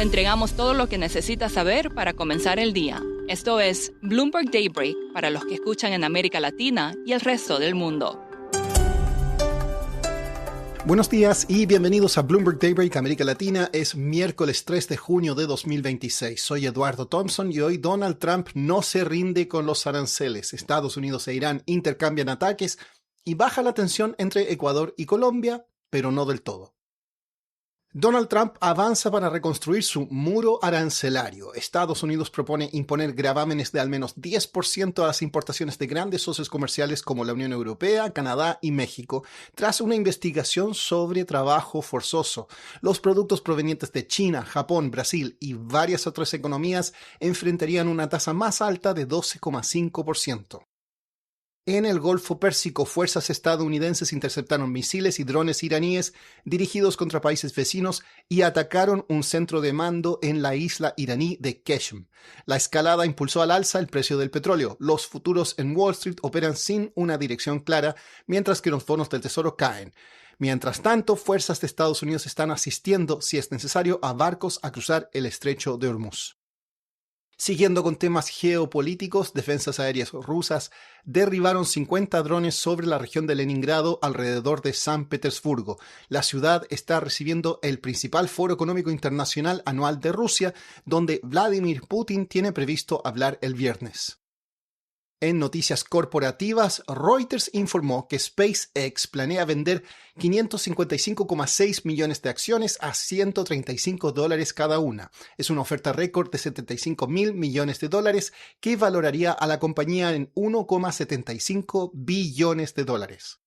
Le entregamos todo lo que necesita saber para comenzar el día. Esto es Bloomberg Daybreak para los que escuchan en América Latina y el resto del mundo. Buenos días y bienvenidos a Bloomberg Daybreak América Latina. Es miércoles 3 de junio de 2026. Soy Eduardo Thompson y hoy Donald Trump no se rinde con los aranceles. Estados Unidos e Irán intercambian ataques y baja la tensión entre Ecuador y Colombia, pero no del todo. Donald Trump avanza para reconstruir su muro arancelario. Estados Unidos propone imponer gravámenes de al menos 10% a las importaciones de grandes socios comerciales como la Unión Europea, Canadá y México, tras una investigación sobre trabajo forzoso. Los productos provenientes de China, Japón, Brasil y varias otras economías enfrentarían una tasa más alta de 12,5%. En el Golfo Pérsico, fuerzas estadounidenses interceptaron misiles y drones iraníes dirigidos contra países vecinos y atacaron un centro de mando en la isla iraní de Qeshm. La escalada impulsó al alza el precio del petróleo. Los futuros en Wall Street operan sin una dirección clara, mientras que los bonos del Tesoro caen. Mientras tanto, fuerzas de Estados Unidos están asistiendo, si es necesario, a barcos a cruzar el estrecho de Hormuz. Siguiendo con temas geopolíticos, defensas aéreas rusas derribaron 50 drones sobre la región de Leningrado alrededor de San Petersburgo. La ciudad está recibiendo el principal foro económico internacional anual de Rusia, donde Vladimir Putin tiene previsto hablar el viernes. En noticias corporativas, Reuters informó que SpaceX planea vender 555,6 millones de acciones a $135 cada una. Es una oferta récord de 75 mil millones de dólares que valoraría a la compañía en 1,75 billones de dólares.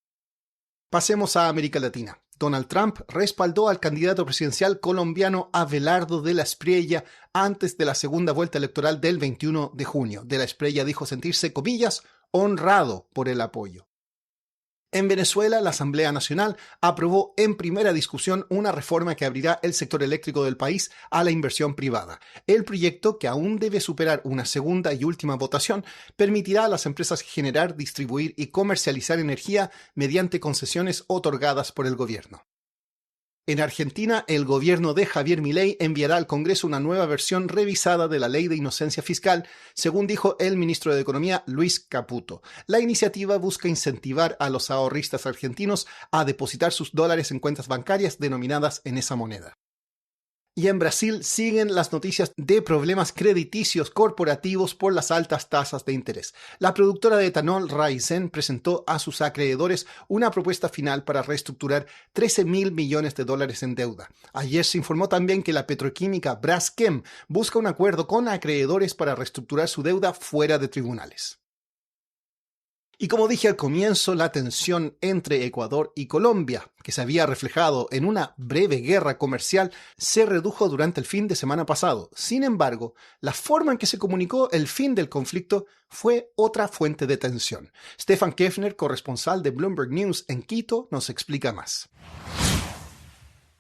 Pasemos a América Latina. Donald Trump respaldó al candidato presidencial colombiano Abelardo de la Espriella antes de la segunda vuelta electoral del 21 de junio. De la Espriella dijo sentirse, comillas, honrado por el apoyo. En Venezuela, la Asamblea Nacional aprobó en primera discusión una reforma que abrirá el sector eléctrico del país a la inversión privada. El proyecto, que aún debe superar una segunda y última votación, permitirá a las empresas generar, distribuir y comercializar energía mediante concesiones otorgadas por el gobierno. En Argentina, el gobierno de Javier Milei enviará al Congreso una nueva versión revisada de la Ley de Inocencia Fiscal, según dijo el ministro de Economía, Luis Caputo. La iniciativa busca incentivar a los ahorristas argentinos a depositar sus dólares en cuentas bancarias denominadas en esa moneda. Y en Brasil siguen las noticias de problemas crediticios corporativos por las altas tasas de interés. La productora de etanol Raízen presentó a sus acreedores una propuesta final para reestructurar 13 mil millones de dólares en deuda. Ayer se informó también que la petroquímica Braskem busca un acuerdo con acreedores para reestructurar su deuda fuera de tribunales. Y como dije al comienzo, la tensión entre Ecuador y Colombia, que se había reflejado en una breve guerra comercial, se redujo durante el fin de semana pasado. Sin embargo, la forma en que se comunicó el fin del conflicto fue otra fuente de tensión. Stefan Kefner, corresponsal de Bloomberg News en Quito, nos explica más.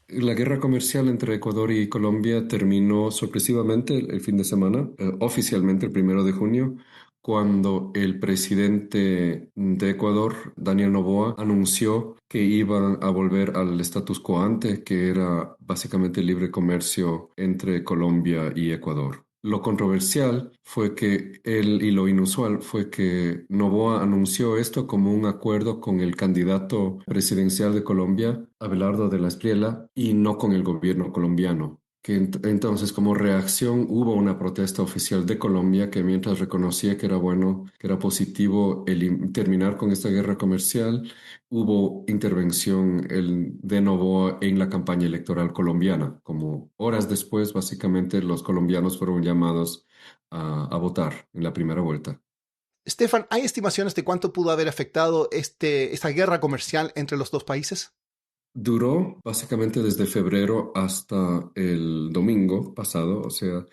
La guerra comercial entre Ecuador y Colombia terminó sorpresivamente el fin de semana, oficialmente el 1 de junio, cuando el presidente de Ecuador, Daniel Noboa, anunció que iban a volver al status quo ante, que era básicamente libre comercio entre Colombia y Ecuador. Lo controversial fue que y lo inusual fue que Noboa anunció esto como un acuerdo con el candidato presidencial de Colombia, Abelardo de la Espriella, y no con el gobierno colombiano. Que entonces, como reacción, hubo una protesta oficial de Colombia que, mientras reconocía que era bueno, que era positivo terminar con esta guerra comercial, hubo intervención de Noboa en la campaña electoral colombiana. Como horas después, básicamente, los colombianos fueron llamados a votar en la primera vuelta. Stefan, ¿hay estimaciones de cuánto pudo haber afectado esta guerra comercial entre los dos países? Duró básicamente desde febrero hasta el domingo pasado, o sea,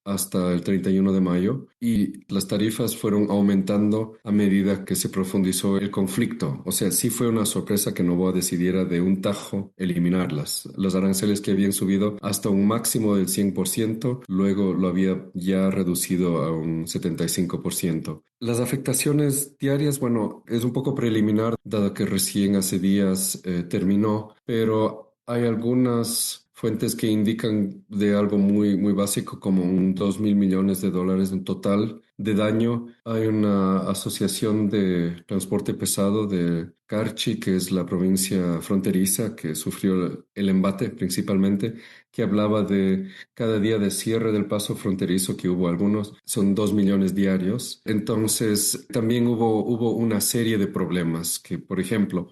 hasta el 31 de mayo, y las tarifas fueron aumentando a medida que se profundizó el conflicto. O sea, sí fue una sorpresa que Noboa decidiera de un tajo eliminarlas. Los aranceles que habían subido hasta un máximo del 100%, luego lo había ya reducido a un 75%. Las afectaciones diarias, bueno, es un poco preliminar, dado que recién hace días terminó, pero hay algunas fuentes que indican de algo muy, muy básico como un 2.000 millones de dólares en total de daño. Hay una asociación de transporte pesado de Carchi, que es la provincia fronteriza que sufrió el embate principalmente, que hablaba de cada día de cierre del paso fronterizo, que hubo algunos, son 2 millones diarios. Entonces, también hubo una serie de problemas que, por ejemplo,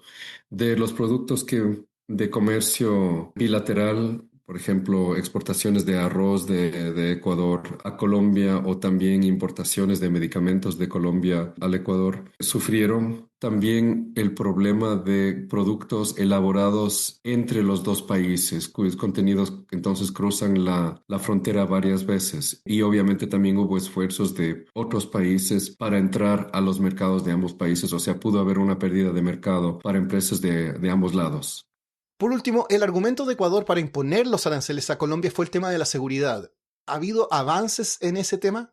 de los productos de comercio bilateral, por ejemplo, exportaciones de arroz de Ecuador a Colombia o también importaciones de medicamentos de Colombia al Ecuador, sufrieron también el problema de productos elaborados entre los dos países, cuyos contenidos entonces cruzan la frontera varias veces. Y obviamente también hubo esfuerzos de otros países para entrar a los mercados de ambos países, o sea, pudo haber una pérdida de mercado para empresas de ambos lados. Por último, el argumento de Ecuador para imponer los aranceles a Colombia fue el tema de la seguridad. ¿Ha habido avances en ese tema?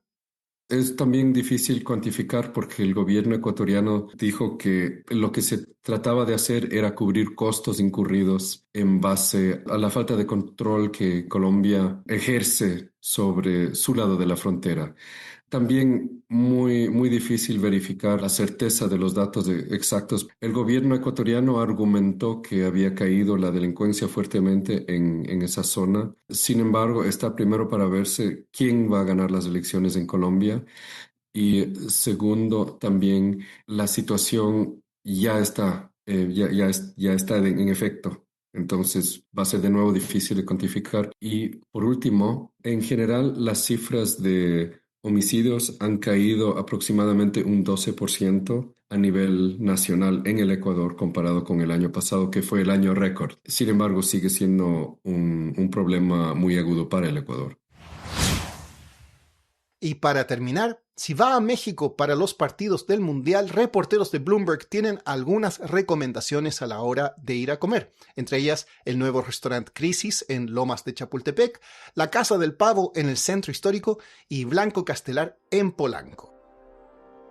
Es también difícil cuantificar porque el gobierno ecuatoriano dijo que lo que se trataba de hacer era cubrir costos incurridos en base a la falta de control que Colombia ejerce sobre su lado de la frontera. También muy difícil verificar la certeza de los datos exactos. El gobierno ecuatoriano argumentó que había caído la delincuencia fuertemente en esa zona. Sin embargo, está primero para verse quién va a ganar las elecciones en Colombia. Y segundo, también la situación ya está en efecto. Entonces va a ser de nuevo difícil de cuantificar. Y por último, en general, las cifras de homicidios han caído aproximadamente un 12% a nivel nacional en el Ecuador comparado con el año pasado, que fue el año récord. Sin embargo, sigue siendo un problema muy agudo para el Ecuador. Y para terminar, si va a México para los partidos del Mundial, reporteros de Bloomberg tienen algunas recomendaciones a la hora de ir a comer. Entre ellas, el nuevo restaurante Crisis en Lomas de Chapultepec, la Casa del Pavo en el Centro Histórico y Blanco Castelar en Polanco.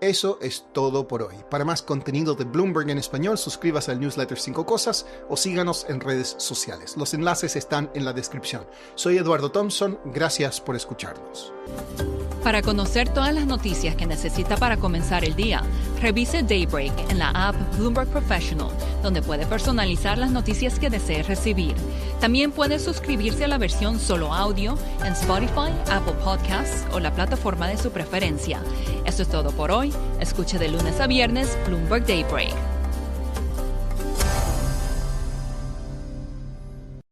Eso es todo por hoy. Para más contenido de Bloomberg en español, suscríbase al newsletter 5 Cosas o síganos en redes sociales. Los enlaces están en la descripción. Soy Eduardo Thompson, gracias por escucharnos. Para conocer todas las noticias que necesita para comenzar el día, revise Daybreak en la app Bloomberg Professional, donde puede personalizar las noticias que desee recibir. También puede suscribirse a la versión solo audio en Spotify, Apple Podcasts o la plataforma de su preferencia. Eso es todo por hoy. Escuche de lunes a viernes Bloomberg Daybreak.